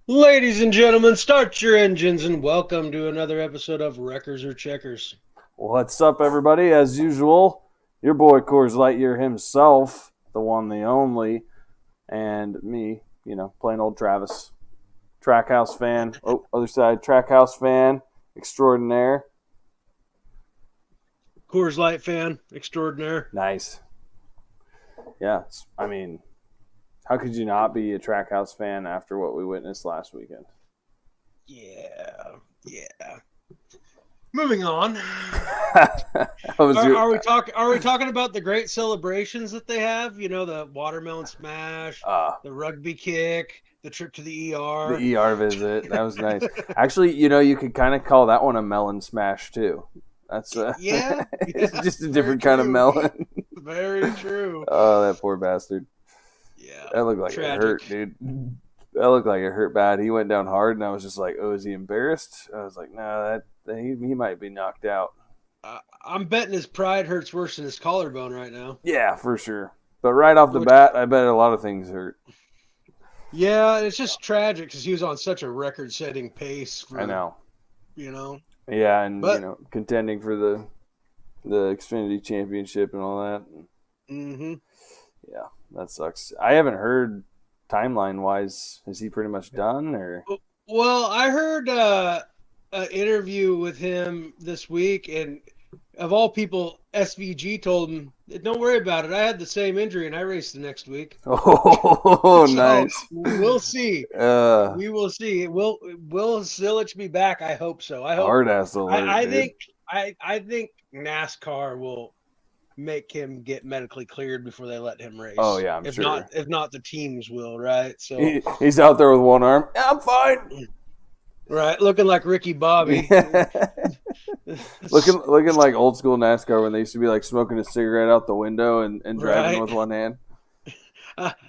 Ladies and gentlemen, start your engines and welcome to another episode of Wreckers or Checkers. What's up, everybody? As usual, your boy Coors Lightyear himself, the one, the only, and me, plain old Travis. Trackhouse fan. Oh, other side, Trackhouse fan extraordinaire. Coors Light fan extraordinaire. Nice. Yeah, I mean, how could you not be a Trackhouse fan after what we witnessed last weekend? Yeah. Moving on. How was Are, your? are we talking? Are we talking about the great celebrations that they have? You know, the watermelon smash, Uh, the rugby kick, the trip to the the ER. ER visit. That was nice. Actually, you could kind of call that one a melon smash too. That's Yeah, it's yeah, just a very different kind of true. melon. Very true. Oh, that poor bastard. Yeah, That looked like it tragic. hurt, dude. That looked like it hurt bad. He went down hard, and I was just like, "Oh, is he embarrassed?" I was like, "No, he might be knocked out." I'm betting his pride hurts worse than his collarbone right now. Yeah, for sure. But right off the Which, bat, I bet a lot of things hurt. yeah, it's just tragic because he was on such a record-setting pace I for know. you know. Yeah, and But contending for the Xfinity Championship and all that. hmm Yeah, that sucks. I haven't heard timeline wise. Is he pretty much done or? well, I heard an interview with him this week, and of all people, SVG told him, "Don't worry about it. I had the same injury, and I raced the next week." Oh, So nice. we'll see. Uh, We will see. Will Zilich be back? I hope so. I hope. hard ass alert, I dude. think. I think NASCAR will make him get medically cleared before they let him Oh race. yeah, I'm sure. If not, the teams will, right? So, He's out there with one arm. Yeah, I'm fine. right, looking like Ricky Bobby, looking like old school NASCAR when they used to be like smoking a cigarette out the window and driving right? with one hand.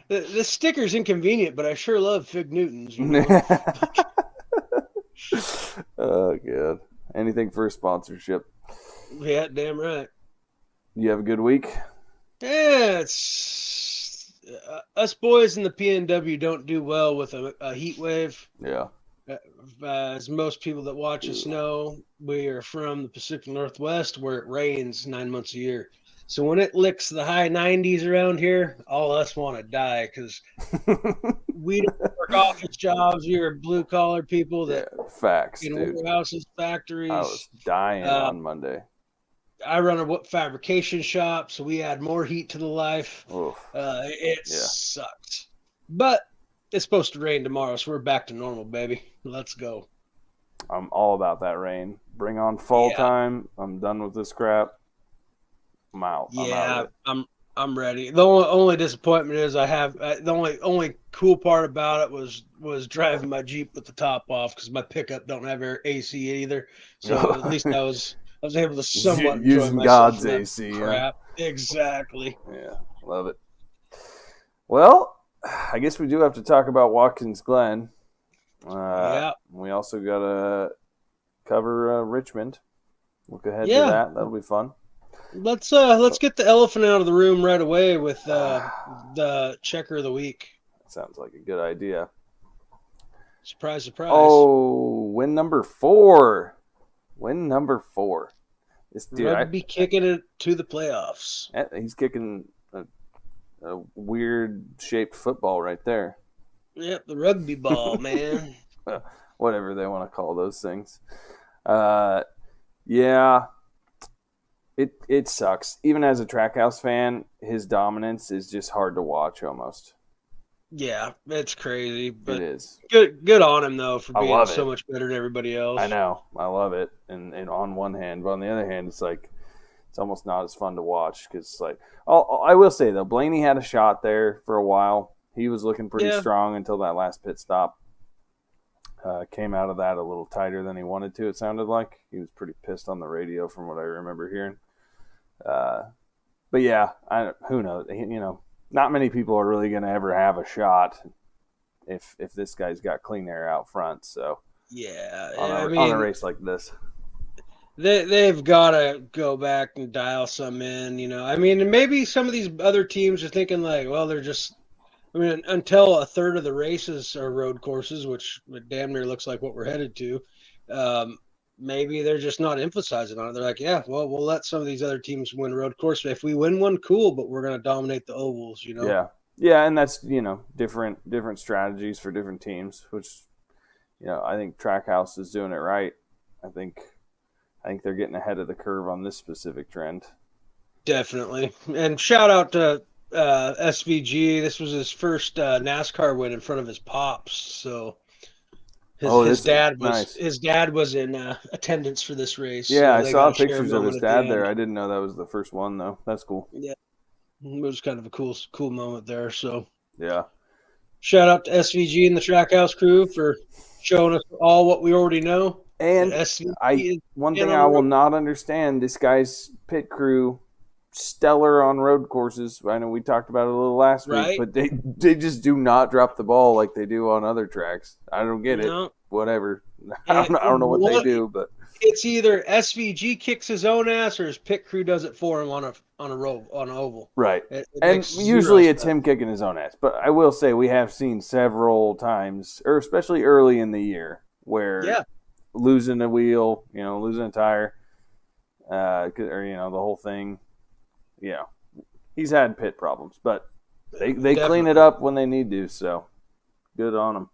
The sticker's inconvenient, but I sure love Fig Newtons. You know. Oh god. Anything for a sponsorship. Yeah, damn right. You have a good week? Yeah, it's us boys in the PNW don't do well with a heat wave. Yeah. Uh, as most people that watch us know, we are from the Pacific Northwest where it rains 9 months a year. So when it licks the high 90s around here, all of us want to die because we don't work office jobs. We are blue collar people Yeah, that facts, in dude. warehouses, I factories. was dying Uh, on Monday. I run a fabrication shop, so we add more heat to the life. Oof. It Yeah. sucks, but it's supposed to rain tomorrow, so we're back to normal, baby. Let's go. I'm all about that rain. Bring on fall Yeah, time. I'm done with this crap. I'm out. I'm out of yeah, it. I'm ready. The only disappointment is I have the only cool part about it was driving my Jeep with the top off because my pickup don't have AC either. So at least I was able to somewhat enjoy Using myself God's in that AC, yeah. crap. Exactly. Yeah, love it. Well, I guess we do have to talk about Watkins Glen. Yeah, We also got to cover Richmond. Look ahead to yeah. that. That'll be fun. Let's But, get the elephant out of the room right away with the checker of the week. sounds like a good idea. Surprise, surprise. Oh, win number 4. Win number 4. This dude, Rugby kicking it to the playoffs. he's kicking a weird shaped football right there. Yep, the rugby ball, man. Whatever they want to call those things. Uh, yeah, it sucks. Even as a Trackhouse fan, his dominance is just hard to watch almost. Yeah, it's crazy, It but is. good on him though for I being love so it. much better than everybody I else. know. I love it. And on one hand, but on the other hand, it's like it's almost not as fun to watch because like I will say though, Blaney had a shot there for a while. He was looking pretty Yeah, strong until that last pit stop. Came out of that a little tighter than he wanted to. It sounded like he was pretty pissed on the radio from what I remember hearing. Uh, but yeah, who knows? Not many people are really going to ever have a shot if this guy's got clean air out front. So on yeah. I a mean, race like this, they've got to go back and dial some in. I mean, and maybe some of these other teams are thinking like, well, they're just I mean, until a third of the races are road courses, which damn near looks like what we're headed to. Maybe they're just not emphasizing on it. They're like, yeah, well, we'll let some of these other teams win road course. If we win one, cool, but we're going to dominate the ovals, you know? Yeah. Yeah, and that's, different strategies for different teams, which, I think Trackhouse is doing it right. I think they're getting ahead of the curve on this specific trend. Definitely. And shout out to SVG. This was his first NASCAR win in front of his pops. So his dad was in attendance for this race. Yeah, so I they saw got to share a pictures of his moment at dad the there. end. I didn't know that was the first one though. That's cool. Yeah, it was kind of a cool moment there. So Yeah. shout out to SVG and the Trackhouse crew for showing us all what we already know. And one thing I will not understand, this guy's pit crew, stellar on road courses. I know we talked about it a little last week, but they just do not drop the ball like they do on other tracks. I don't get it. Whatever. I don't know what they do, but it's either SVG kicks his own ass or his pit crew does it for him on an oval. Right. And usually it's him kicking his own ass. But I will say we have seen several times, or especially early in the year, where losing a wheel, losing a tire, or the whole thing. Yeah, he's had pit problems, but they clean it up when they need to. So good on them.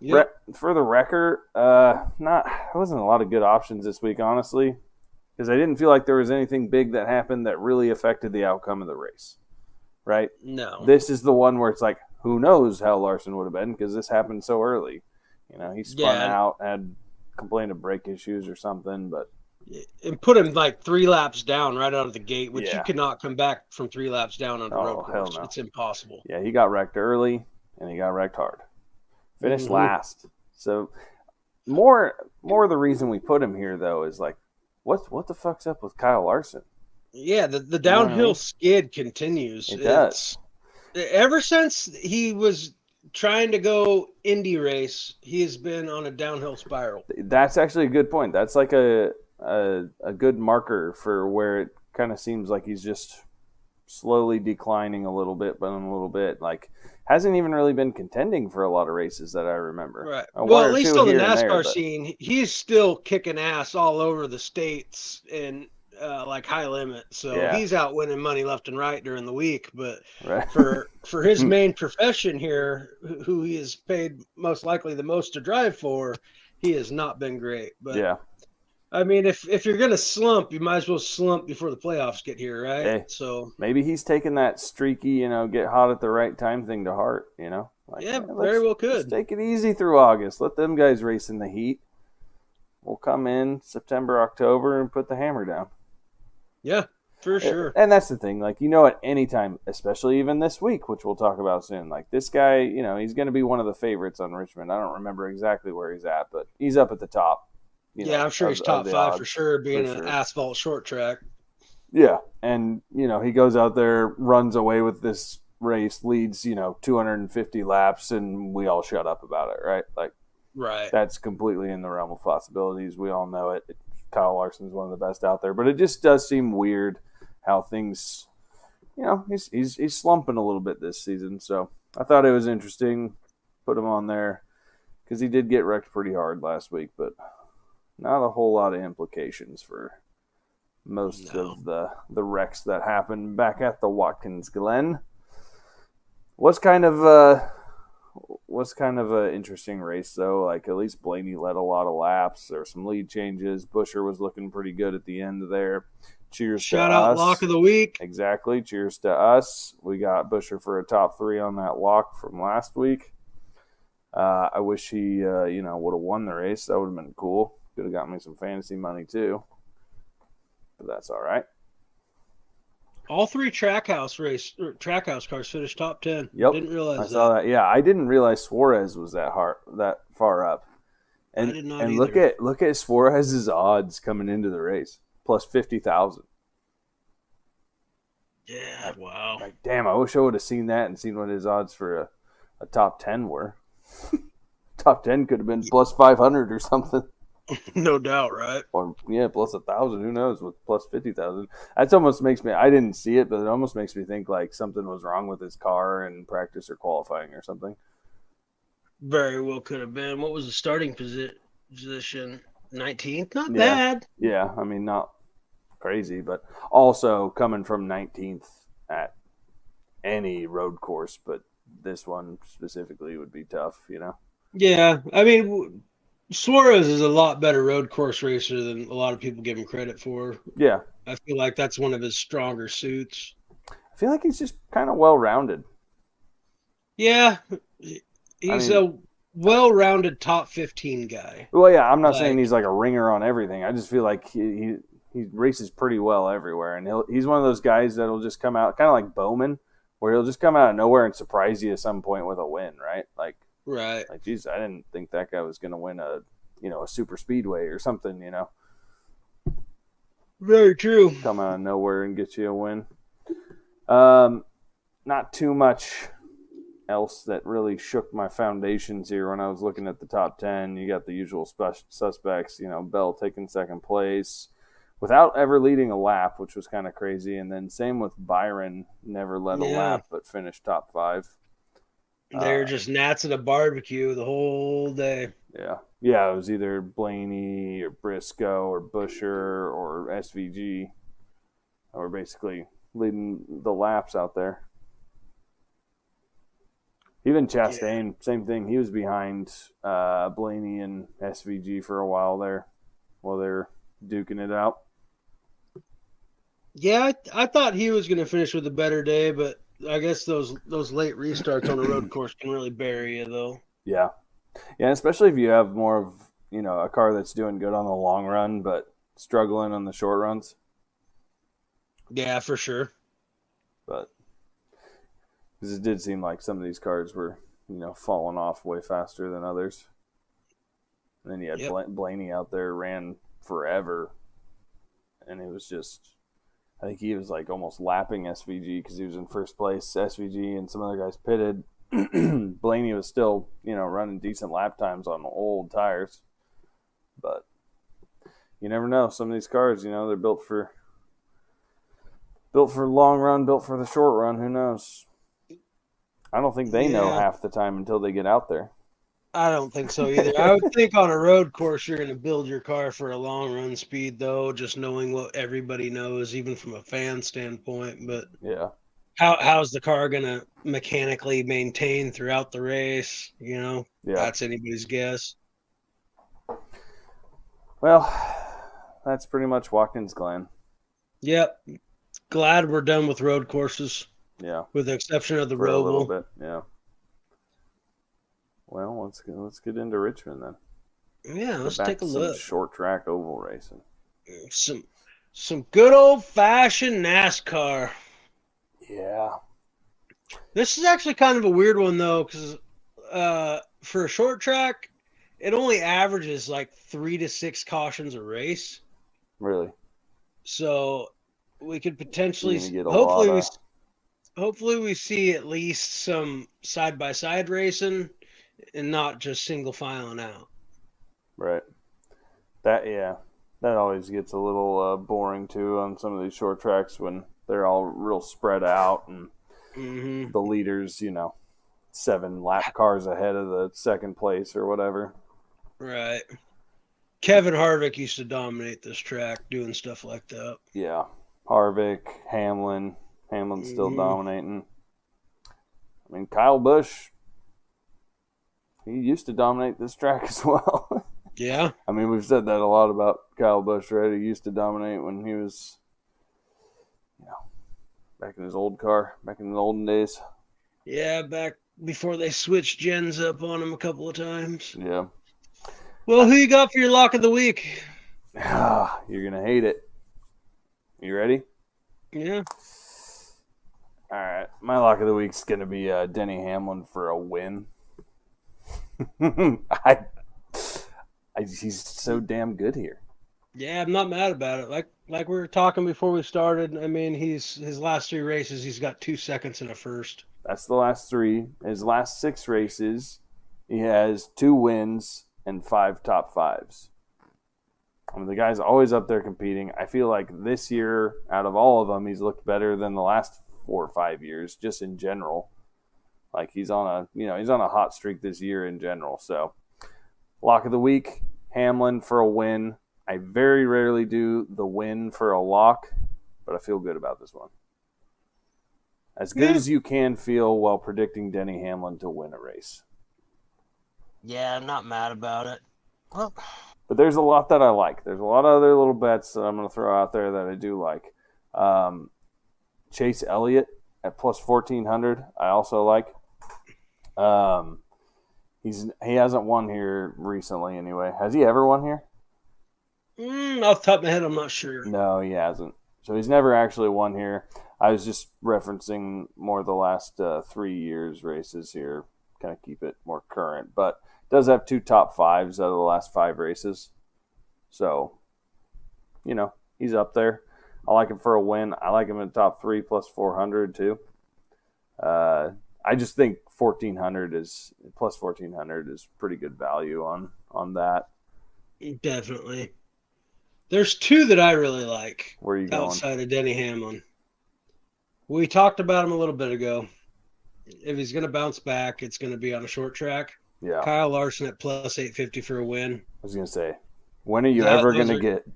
Yep. For the wrecker, there wasn't a lot of good options this week, honestly, because I didn't feel like there was anything big that happened that really affected the outcome of the race. Right? No. This is the one where it's like, who knows how Larson would have been because this happened so early. He spun out, complained of brake issues or something, but and put him like 3 laps down right out of the gate, which you cannot come back from 3 laps down on a road course. No. It's impossible. Yeah, he got wrecked early and he got wrecked hard. Finished last. So more the reason we put him here though is like, what the fuck's up with Kyle Larson? Yeah, the downhill skid continues. It does. Ever since he was trying to go Indy race, he has been on a downhill spiral. That's actually a good point. That's like a good marker for where it kind of seems like he's just slowly declining a little bit, but in a little bit. Like, hasn't even really been contending for a lot of races that I remember. Right. Well, at least on the NASCAR scene, he's still kicking ass all over the states and like high limit. So he's out winning money left and right during the week. But for his main profession here, who he is paid most likely the most to drive for, he has not been great. But I mean, if you're gonna slump, you might as well slump before the playoffs get here, right? Hey, so maybe he's taking that streaky, get hot at the right time thing to heart, Like, very well could. Let's take it easy through August. Let them guys race in the heat. We'll come in September, October, and put the hammer down. Yeah, for sure. And that's the thing, like, at any time, especially even this week, which we'll talk about soon. Like, this guy, he's going to be one of the favorites on Richmond. I don't remember exactly where he's at, but he's up at the top. I'm sure he's top 5 for sure, being an asphalt short track. Yeah, and, he goes out there, runs away with this race, leads, 250 laps, and we all shut up about it, right? Like, that's completely in the realm of possibilities. We all know it. Kyle Larson's one of the best out there, but it just does seem weird how things, he's slumping a little bit this season. So I thought it was interesting, put him on there because he did get wrecked pretty hard last week, but not a whole lot of implications for most of the wrecks that happened back at the Watkins Glen. Was kind of an interesting race though. Like, at least Blaney led a lot of laps. There were some lead changes. Busher was looking pretty good at the end there. Cheers to us. Shout out lock of the week. Exactly. Cheers to us. We got Busher for a top 3 on that lock from last week. I wish he would have won the race. That would have been cool. Could have got me some fantasy money too. But that's all right. All 3 Trackhouse cars finished top 10. Yep. Didn't realize I saw that. Yeah, I didn't realize Suarez was that far up. And I did not either. look at Suarez's odds coming into the race. Plus 50,000. Yeah, wow. Like, damn, I wish I would have seen that and seen what his odds for a top 10 were. Top 10 could have been plus 500 or something. No doubt, right? Or yeah, plus 1,000. Who knows? With plus 50,000, that almost makes me. I didn't see it, but it almost makes me think like something was wrong with his car in practice or qualifying or something. Very well could have been. What was the starting position? 19th? Not Yeah, bad. yeah. I mean, not crazy, but also coming from 19th at any road course, but this one specifically would be tough. Yeah, I mean, Suarez is a lot better road course racer than a lot of people give him credit for. Yeah, I feel like that's one of his stronger suits. I feel like he's just kind of well rounded. Yeah, I he's mean, a well-rounded top 15 guy. well, yeah, I'm not saying Like, he's like a ringer on everything. I just feel like he races pretty well everywhere, and he's one of those guys that'll just come out kind of like Bowman, where he'll just come out of nowhere and surprise you at some point with a win, right? right. Geez, I didn't think that guy was going to win a super speedway or something, Very true. come out of nowhere and get you a win. Um, Not too much else that really shook my foundations here when I was looking at the top 10. You got the usual suspects, Bell taking second place without ever leading a lap, which was kind of crazy. And then same with Byron, never led a Yeah. lap but finished top 5. They're just gnats at a barbecue the whole day. Yeah, it was either Blaney or Briscoe or Busher or SVG, or basically leading the laps out there. Even Chastain, same thing. He was behind Blaney and SVG for a while there while they were duking it out. Yeah, I thought he was going to finish with a better day, but I guess those late restarts on a road course can really bury you, though. Yeah. Yeah, especially if you have more of, a car that's doing good on the long run but struggling on the short runs. Yeah, for sure. But because it did seem like some of these cars were, falling off way faster than others. And then you had Yep. Blaney out there, ran forever. And it was just, I think he was like almost lapping SVG because he was in first place. SVG and some other guys pitted. Blaney was still, running decent lap times on old tires. But you never know. Some of these cars, they're built for long run, built for the short run. Who knows? I don't think they know Yeah, half the time until they get out there. I don't think so either. I would think on a road course, you're going to build your car for a long run speed, though, just knowing what everybody knows, even from a fan standpoint. But Yeah. how's the car going to mechanically maintain throughout the race? Yeah. That's anybody's guess. Well, that's pretty much Watkins Glen. Yep. Glad we're done with road courses, Yeah. with the exception of the For a little Roval. bit. Yeah. Well, let's get into Richmond then. Yeah, Get let's back take a to some look. short track oval racing. Some some good old fashioned NASCAR. Yeah. This is actually kind of a weird one though, because for a short track, it only averages like 3 to 6 cautions a race. Really. So we could You're potentially, gonna get a lot of hopefully we see at least some side by side racing and not just single filing out. right. That always gets a little boring too on some of these short tracks when they're all real spread out and Hmm. the leaders, 7 lap cars ahead of the second place or whatever. Right. Kevin Harvick used to dominate this track doing stuff like that. Yeah. Harvick, Hamlin's still Hmm. dominating. I mean, Kyle Busch, he used to dominate this track as well. Yeah. I mean, we've said that a lot about Kyle Busch, right? He used to dominate when he was, back in his old car, back in the olden days. Yeah, back before they switched gens up on him a couple of times. Yeah. Well, who you got for your lock of the week? You're going to hate it. You ready? Yeah. All right. My lock of the week's going to be Denny Hamlin for a win. He's so damn good here. Yeah, I'm not mad about it. Like we were talking before we started. I mean, his last 3 races, he's got 2 seconds and a first. That's the last 3. His last 6 races, he has 2 wins and 5 top 5s. I mean, the guy's always up there competing. I feel like this year, out of all of them, he's looked better than the last 4 or 5 years, just in general. Like he's on a hot streak this year in general. So, lock of the week, Hamlin for a win. I very rarely do the win for a lock, but I feel good about this one. As good as you can feel while predicting Denny Hamlin to win a race. Yeah, I'm not mad about it. Well, but there's a lot that I like. There's a lot of other little bets that I'm going to throw out there that I do like. Chase Elliott at plus 1,400, I also like. He hasn't won here recently anyway. Has he ever won here? Off the top of my head, I'm not sure. No, he hasn't. So he's never actually won here. I was just referencing more the last 3 years races here, kind of keep it more current. But does have 2 top 5s out of the last 5 races. So, he's up there. I like him for a win. I like him in the top 3 plus 400 too. I just think 1,400 is pretty good value on that. Definitely. There's 2 that I really like. Where are you going? Outside of Denny Hamlin. We talked about him a little bit ago. If he's going to bounce back, it's going to be on a short track. Yeah. Kyle Larson at plus 850 for a win. I was going to say, when are you ever going to get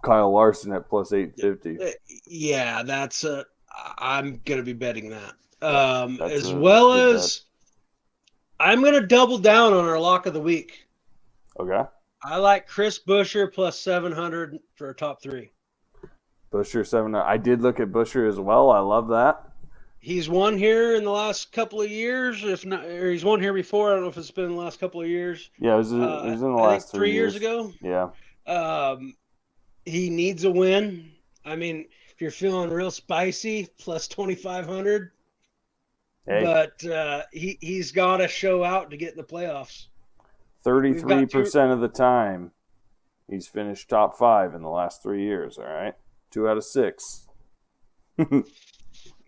Kyle Larson at plus 850? Yeah, I'm going to be betting that. As well as I'm going to double down on our lock of the week. Okay. I like Chris Buescher plus 700 for a top 3. Buescher 700. I did look at Buescher as well. I love that. He's won here in the last couple of years, if not, or he's won here before. I don't know if it's been in the last couple of years. Yeah, it was in the last 3 years ago. Yeah. He needs a win. I mean, if you're feeling real spicy, plus 2,500. Hey. But he's got to show out to get in the playoffs. 33% of the time, he's finished top 5 in the last 3 years. All right, 2 out of 6.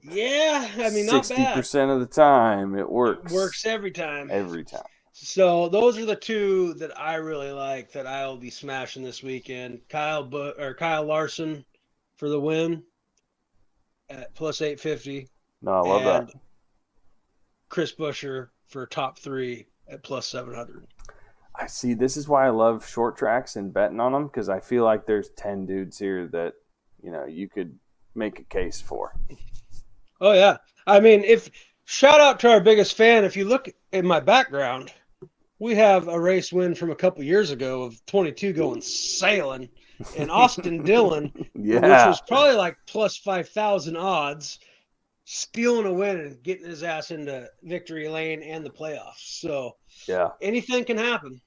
Yeah, I mean, not bad. 60% of the time, it works. It works every time. Every time. So those are the 2 that I really like that I'll be smashing this weekend. Kyle Larson for the win at plus 850. No, I love that. Chris Buescher for top 3 at plus 700. I see. This is why I love short tracks and betting on them, because I feel like there's 10 dudes here that you could make a case for. Oh yeah, I mean, shout out to our biggest fan. If you look in my background, we have a race win from a couple years ago of 22 going sailing, and Austin Dillon, which was probably like plus 5,000 odds, stealing a win and getting his ass into victory lane and the playoffs. So yeah, anything can happen.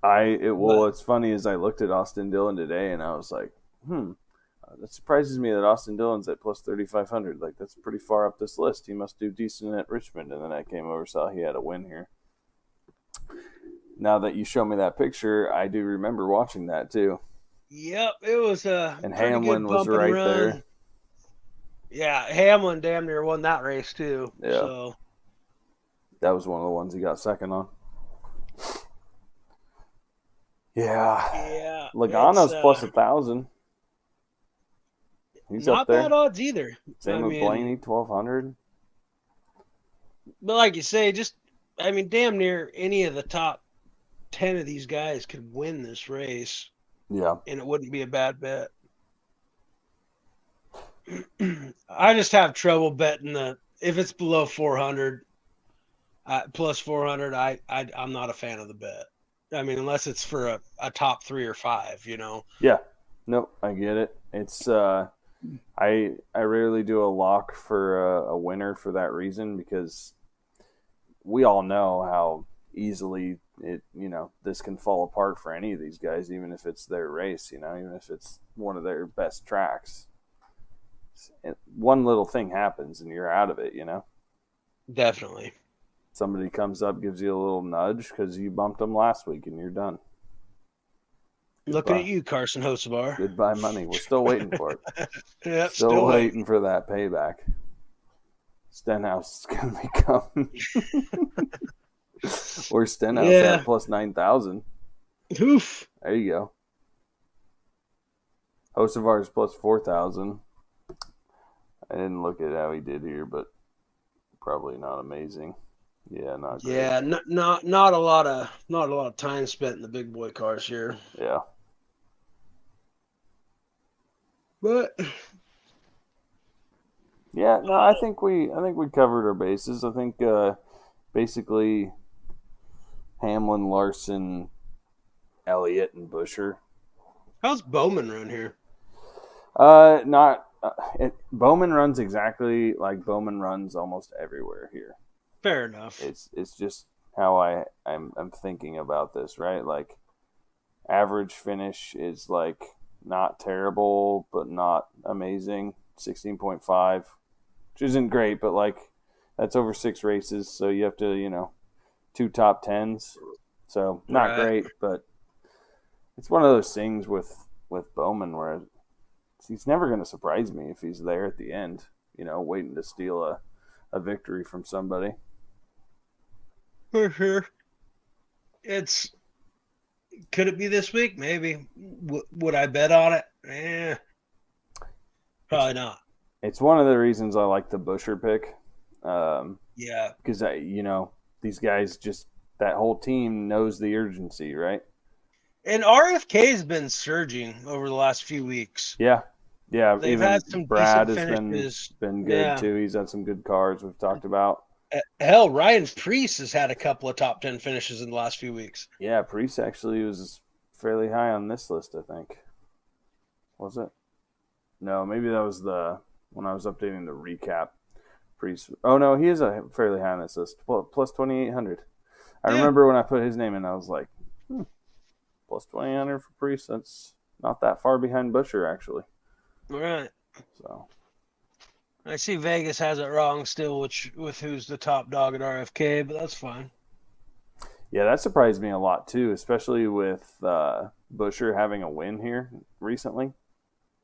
It's funny, as I looked at Austin Dillon today and I was like, that surprises me that Austin Dillon's at plus 3,500. Like, that's pretty far up this list. He must do decent at Richmond. And then I came over, saw he had a win here. Now that you show me that picture, I do remember watching that too. Yep, it was and Hamlin was right there. Yeah, Hamlin damn near won that race too. Yeah, so that was one of the ones he got second on. Yeah. Logano's plus 1,000. He's not up there. Not bad odds either. Same with Blaney, 1,200. But like you say, damn near any of the top 10 of these guys could win this race. Yeah. And it wouldn't be a bad bet. I just have trouble betting if it's below 400, plus 400, I'm not a fan of the bet. I mean, unless it's for a top 3 or 5, Yeah. Nope, I get it. It's I rarely do a lock for a winner for that reason, because we all know how easily this can fall apart for any of these guys, even if it's their race, even if it's one of their best tracks. One little thing happens and you're out of it, Definitely. Somebody comes up, gives you a little nudge because you bumped them last week and you're done. Looking at you, Carson Hocevar. Goodbye money. We're still waiting for it. Yep, still waiting for that payback. Stenhouse is going to be coming. Or Stenhouse at plus 9,000. Oof. There you go. Hocevar's plus 4,000. I didn't look at how he did here, but probably not amazing. Yeah, not great. Yeah, not a lot of time spent in the big boy cars here. Yeah. But Yeah, no, I think we covered our bases. I think basically Hamlin, Larson, Elliott, and Busher. how's Bowman run here? Not Bowman runs exactly like Bowman runs almost everywhere here. Fair enough. It's just how I'm thinking about this, right? Like average finish is like not terrible, but not amazing. 16.5, which isn't great, but like that's over 6 races, so you have to 2 top 10s. So not great, but it's one of those things with Bowman where he's never going to surprise me if he's there at the end, waiting to steal a victory from somebody. For sure. Could it be this week? Maybe. Would I bet on it? Probably not. It's one of the reasons I like the Busher pick. Yeah. Because these guys that whole team knows the urgency, right? And RFK's been surging over the last few weeks. Yeah. They've even had some Brad decent has finishes. been good too. He's had some good cars we've talked about. Hell, Ryan Preece has had a couple of top 10 finishes in the last few weeks. Yeah, Preece actually was fairly high on this list, I think. Was it? No, maybe that was when I was updating the recap. Preece. Oh no, he is fairly high on this list. Plus 2,800. I remember when I put his name in, I was like, plus 2,800 for Preece. That's not that far behind Busher, actually. Right. So I see Vegas has it wrong still, with who's the top dog at RFK, but that's fine. Yeah, that surprised me a lot too, especially with Busher having a win here recently.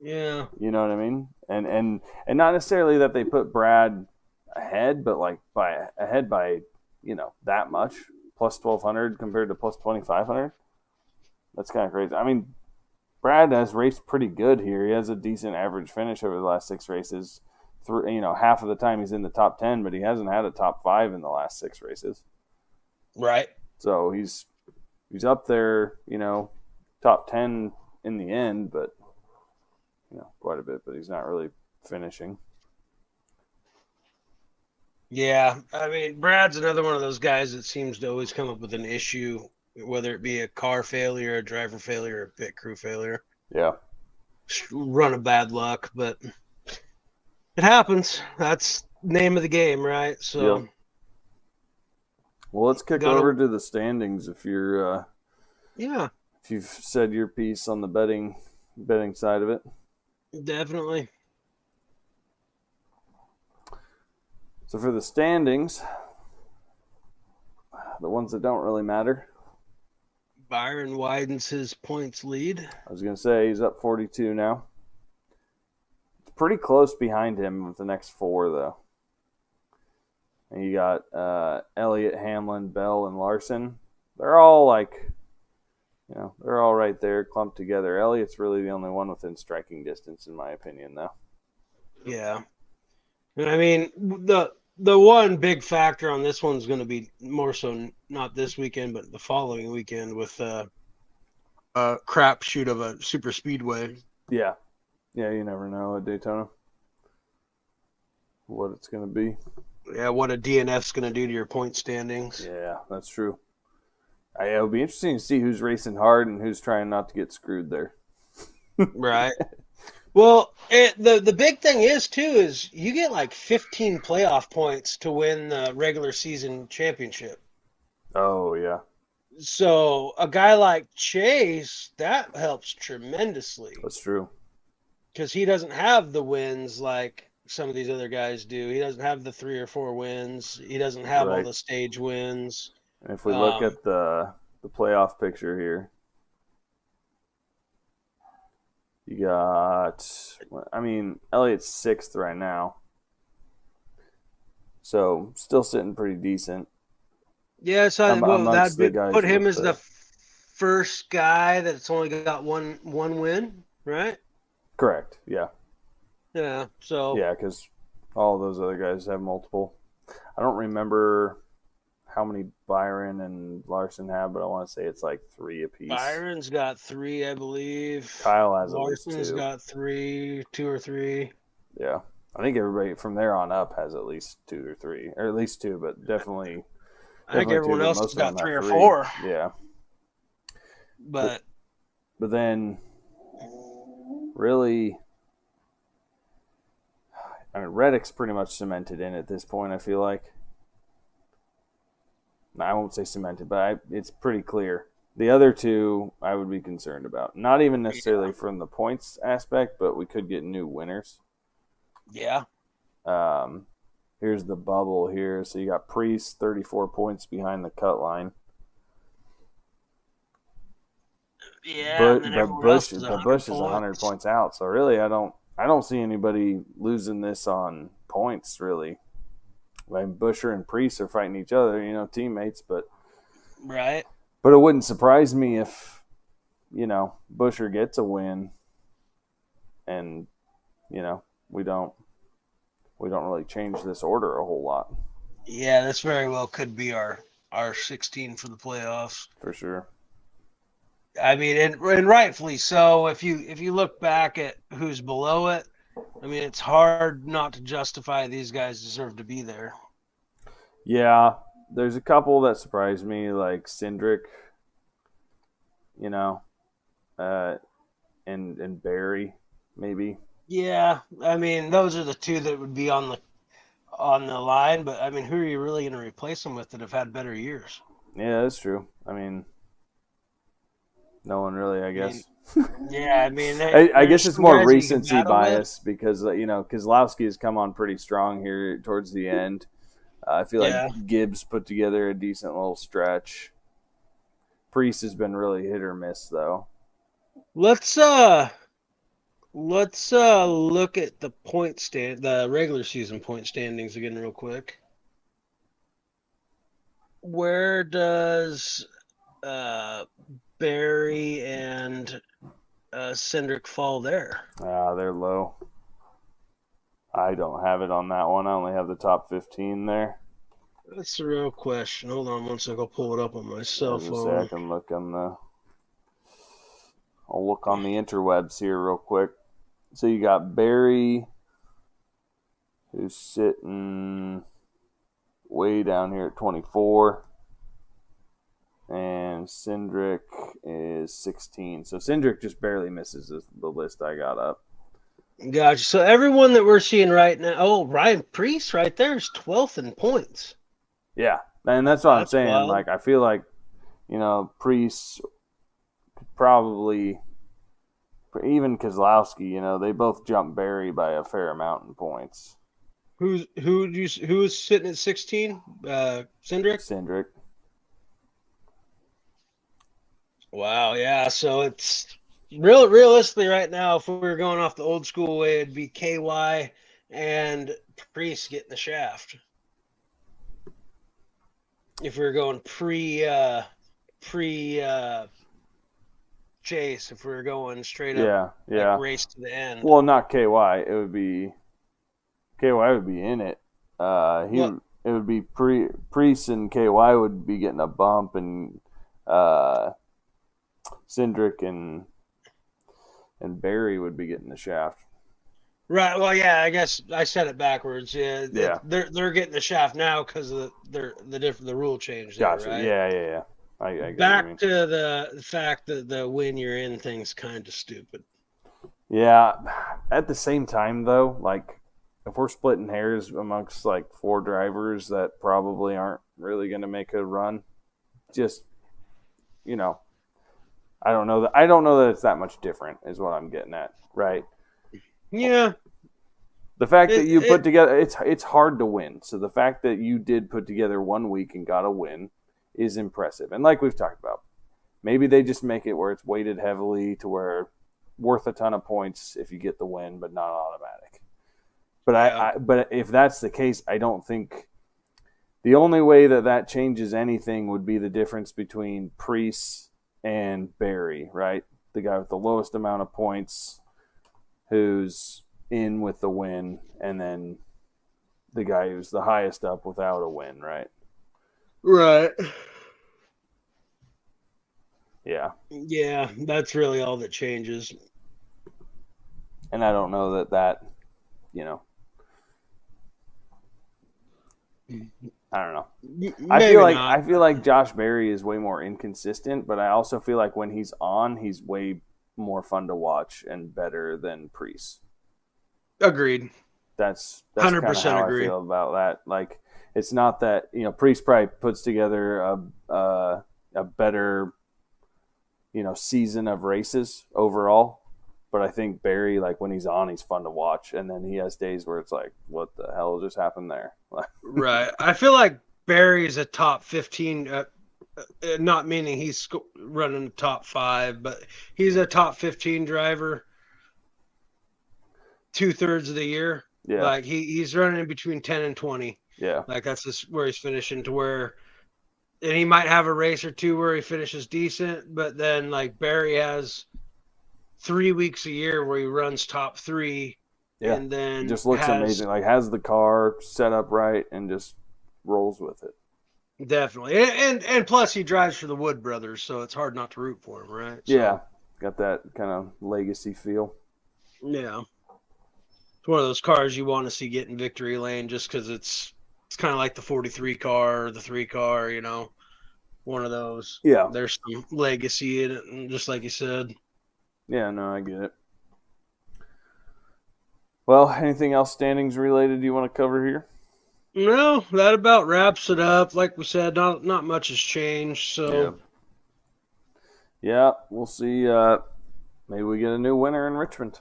Yeah. You know what I mean? And not necessarily that they put Brad ahead, but like ahead by that much, plus 1,200 compared to plus 2,500. That's kind of crazy. I mean, Brad has raced pretty good here. He has a decent average finish over the last 6 races. Half of the time he's in the top 10, but he hasn't had a top 5 in the last 6 races. Right. So he's up there, top 10 in the end, but quite a bit, but he's not really finishing. Yeah, I mean, Brad's another one of those guys that seems to always come up with an issue, whether it be a car failure, a driver failure, or a pit crew failure. Yeah. Run of bad luck, but it happens. That's name of the game, right? So, yep. Well, let's kick over to the standings if you're if you've said your piece on the betting side of it. Definitely. So for the standings, the ones that don't really matter, Byron widens his points lead. I was going to say he's up 42 now. It's pretty close behind him with the next 4, though. And you got Elliott, Hamlin, Bell, and Larson. They're all they're all right there, clumped together. Elliott's really the only one within striking distance, in my opinion, though. Yeah. I mean, the one big factor on this one's going to be more so not this weekend, but the following weekend with a crapshoot of a super speedway. Yeah. Yeah, you never know at Daytona what it's going to be. Yeah, what a DNF's going to do to your point standings. Yeah, that's true. It'll be interesting to see who's racing hard and who's trying not to get screwed there. Right. Well, the big thing is you get like 15 playoff points to win the regular season championship. Oh, yeah. So a guy like Chase, that helps tremendously. That's true. Because he doesn't have the wins like some of these other guys do. He doesn't have the 3 or 4 wins. He doesn't have all the stage wins. And if we look at the playoff picture here, you got, Elliott's 6th right now. So still sitting pretty decent. Yeah, so that'd put him as the first guy that's only got one win, right? Correct. Yeah. Yeah. So Yeah, because all of those other guys have multiple. I don't remember how many Byron and Larson have, but I want to say it's like 3 apiece. Byron's got 3, I believe. Kyle has at least Larson's 2. got 3, 2 or 3. Yeah. I think everybody from there on up has at least 2 or 3, or at least 2, but definitely I think 2, everyone but else has most of them got have 3 or 3. 4. Yeah. But But but then really, I mean, Reddick's pretty much cemented in at this point, I feel like. I won't say cemented, but it's pretty clear. The other two I would be concerned about. Not even necessarily from the points aspect, but we could get new winners. yeah. Here's the bubble here. So you got Priest, 34 points behind the cut line. Yeah, and But then but everyone else Bush is but 100 Bush is 100 points. points out. So really, I don't see anybody losing this on points. Really, I mean, Busher and Priest are fighting each other, teammates. But Right. it wouldn't surprise me if Busher gets a win, and we don't really change this order a whole lot. Yeah, this very well could be our 16 for the playoffs. For sure. I mean, and rightfully so. If you look back at who's below it, I mean, it's hard not to justify these guys deserve to be there. Yeah, there's a couple that surprised me, like Cindric, and Barry, maybe. Yeah, I mean, those are the two that would be on the line. But I mean, who are you really going to replace them with that have had better years? Yeah, that's true. I mean, no one really, I guess. Yeah, I mean, I guess it's more recency bias bias because Kozlowski has come on pretty strong here towards the end. I feel like Gibbs put together a decent little stretch. Priest has been really hit or miss though. Let's look at the regular season point standings again real quick. Where does Barry and Cindric fall there? They're low. I don't have it on that one. I only have the top 15 there. That's the real question. Hold on one second. I'll pull it up on my cell phone. I can look on I'll look on the interwebs here real quick. So you got Barry, who's sitting way down here at 24. And Cindric is 16. So Cindric just barely misses the list I got up. Gotcha. So everyone that we're seeing right now, Ryan Priest right there is 12th in points. Yeah, and that's what I'm saying. Wild. Like, I feel like, Priest could probably, even Kozlowski, they both jump Barry by a fair amount in points. Who's sitting at 16? Cindric? Cindric. Wow, yeah. So it's realistically right now, if we were going off the old school way, it'd be KY and Priest getting the shaft. If we were going pre chase, if we were going straight up like race to the end. Well, not KY. It would be KY would be in it. It would be Priest and KY would be getting a bump, and Cindric and Barry would be getting the shaft. Right. Well, yeah. I guess I said it backwards. Yeah. They're getting the shaft now because of the rule change. There, gotcha. Right? Yeah. I Back to the fact that the win you're in thing's kind of stupid. Yeah. At the same time, though, like if we're splitting hairs amongst like 4 drivers that probably aren't really going to make a run, just I don't know that it's that much different is what I'm getting at, right? Yeah. The fact that you put together it's hard to win. So the fact that you did put together 1 week and got a win is impressive. And like we've talked about, maybe they just make it where it's weighted heavily to where worth a ton of points if you get the win, but not automatic. But but if that's the case, I don't think the only way that changes anything would be the difference between Priest and Barry, right? The guy with the lowest amount of points, who's in with the win, and then the guy who's the highest up without a win, right? Right. Yeah. Yeah, that's really all that changes. And I don't know that, you know, I don't know. Maybe not. I feel like Josh Berry is way more inconsistent, but I also feel like when he's on, he's way more fun to watch and better than Priest. Agreed. That's 100% kind of how agree. I feel about that. Like, it's not that, you know, Priest probably puts together a better, you know, season of races overall. But I think Barry, like, when he's on, he's fun to watch, and then he has days where it's like, what the hell just happened there? Right. I feel like Barry's a top 15, not meaning he's running top 5, but he's a top 15 driver 2/3 of the year. Yeah, Like he's running in between 10 and 20. yeah, Like that's just where he's finishing to where, and he might have a race or two where he finishes decent, but then like Barry has 3 weeks a year where he runs top 3, yeah. and It then just looks has amazing. Like, has the car set up right and just rolls with it. definitely, and plus he drives for the Wood brothers, so it's hard not to root for him, right? Yeah, So got that kind of legacy feel. yeah, it's one of those cars you want to see get in victory lane just because it's kind of like the 43 car or the 3 car, you know, one of those. Yeah, There's some legacy in it, and just like you said. yeah. No, I get it. Well, anything else standings related you want to cover here? No, that about wraps it up. Like we said, not much has changed. Yeah, So yeah. We'll see. Maybe we get a new winner in Richmond.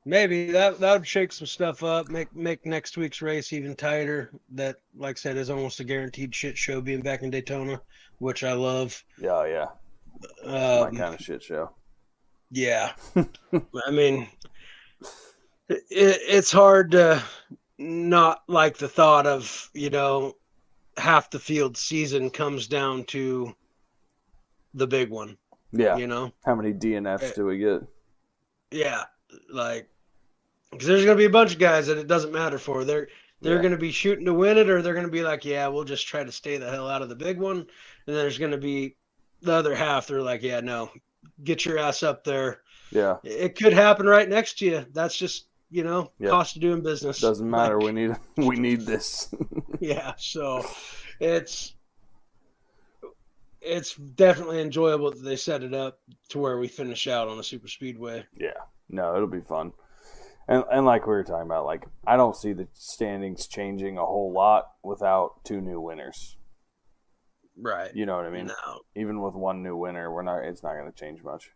maybe that would shake some stuff up, make next week's race even tighter. That, like I said, is almost a guaranteed shit show being back in Daytona, which I love. Yeah, yeah. That's my kind of shit show. Yeah, I mean, it's hard to not like the thought of, you know, half the field season comes down to the big one. Yeah. You know, How many DNFs do we get? yeah, like because there's going to be a bunch of guys that it doesn't matter for. They're Yeah. going to be shooting to win it, or they're going to be like, yeah, we'll just try to stay the hell out of the big one. And then there's going to be the other half. They're like, yeah, no, get your ass up there. Yeah. It could happen right next to you. That's just, you know, Yeah. cost of doing business. Doesn't matter. Like, we need this. yeah. So it's definitely enjoyable that they set it up to where we finish out on a super speedway. Yeah. No, it'll be fun. And like we were talking about, like, I don't see the standings changing a whole lot without 2 new winners. Right. You know what I mean? No. Even with 1 new winner, it's not going to change much.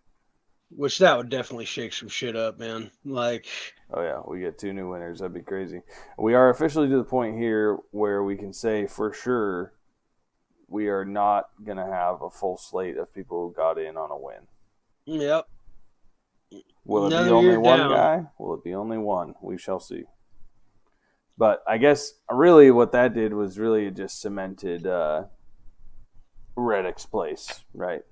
Which that would definitely shake some shit up, man. Like, oh yeah, we get 2 new winners. That'd be crazy. We are officially to the point here where we can say for sure we are not going to have a full slate of people who got in on a win. Yep. Will it be only one guy? Will it be only one? We shall see. But I guess really what that did was really just cemented Reddick's place, right?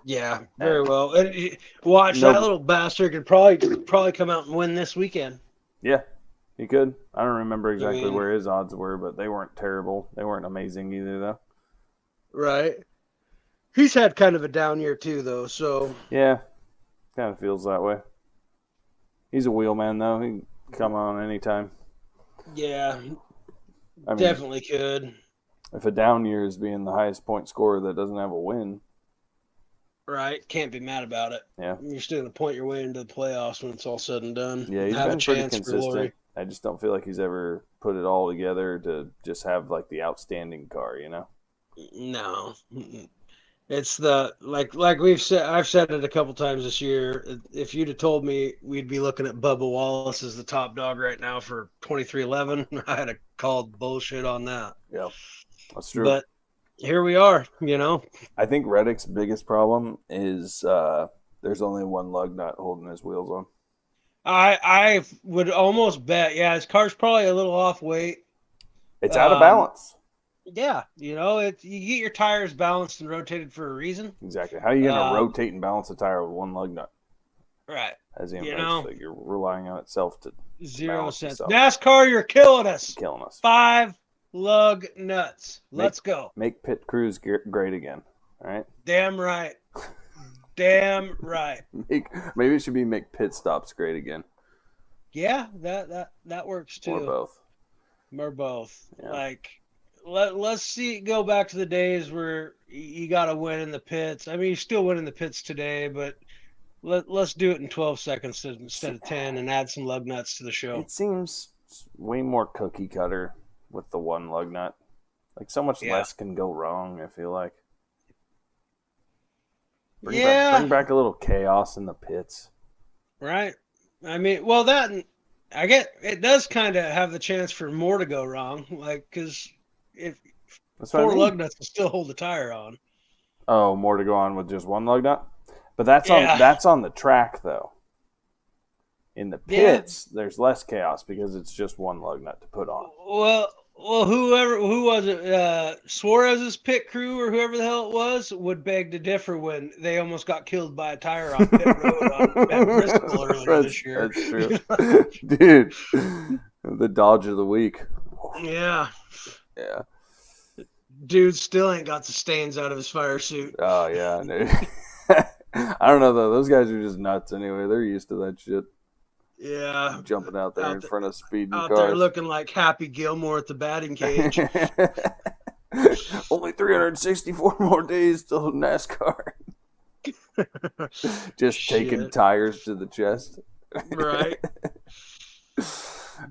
Yeah, very well. And watch that little bastard could probably come out and win this weekend. Yeah, he could. I don't remember exactly where his odds were, but they weren't terrible. They weren't amazing either, though. Right. He's had kind of a down year too, though. So yeah, kind of feels that way. He's a wheelman, though. He can come on anytime. Yeah, I mean, definitely could. If a down year is being the highest point scorer that doesn't have a win. Right, can't be mad about it. Yeah, you're still going to point your way into the playoffs when it's all said and done. Yeah, he's been pretty consistent. I just don't feel like he's ever put it all together to just have like the outstanding car, you know? No, it's the like we've said. I've said it a couple times this year. If you'd have told me we'd be looking at Bubba Wallace as the top dog right now for 2311, I'd have called bullshit on that. Yeah, that's true. But here we are, you know. I think Reddick's biggest problem is there's only one lug nut holding his wheels on. I would almost bet, yeah, his car's probably a little off weight. It's out of balance. Yeah, you know, you get your tires balanced and rotated for a reason. Exactly. How are you going to rotate and balance a tire with one lug nut? Right. as the You inverse know, figure, relying on itself to 0 balance cents. itself. NASCAR, you're killing us. Killing us. 5 lug nuts. Let's go. Make pit crews great again. All right. Damn right. Damn right. Maybe it should be make pit stops great again. Yeah, that works too. Or both. Or both. Yeah. Like, let's see. Go back to the days where you got to win in the pits. I mean, you still win in the pits today, but let's do it in 12 seconds instead of 10, and add some lug nuts to the show. It seems way more cookie cutter with the one lug nut. Like, so much less can go wrong, I feel like. Bring back a little chaos in the pits. Right. I mean, well, I get it does kind of have the chance for more to go wrong, like, because if 4 lug nuts will still hold the tire on. Oh, more to go on with just one lug nut? But that's on the track, though. In the pits, there's less chaos because it's just one lug nut to put on. Well, who was it? Suarez's pit crew or whoever the hell it was would beg to differ when they almost got killed by a tire on pit road at Bristol earlier this year. That's true. Dude, the Dodge of the week. Yeah. Yeah. Dude still ain't got the stains out of his fire suit. Oh, yeah. Dude. I don't know, though. Those guys are just nuts anyway. They're used to that shit. Yeah. Jumping out there in front of speeding cars. Out there looking like Happy Gilmore at the batting cage. Only 364 more days till NASCAR. Just taking tires to the chest. Right.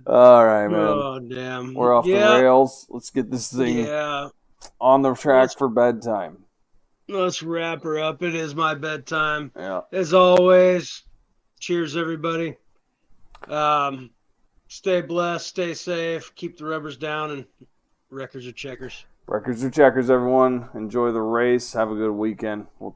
All right, man. Oh, damn. We're off the rails. Let's get this thing on the track for bedtime. Let's wrap her up. It is my bedtime. Yeah. As always, cheers, everybody. Stay blessed, stay safe, keep the rubbers down, and records are checkers. Records are checkers, everyone. Enjoy the race. Have a good weekend. We'll talk.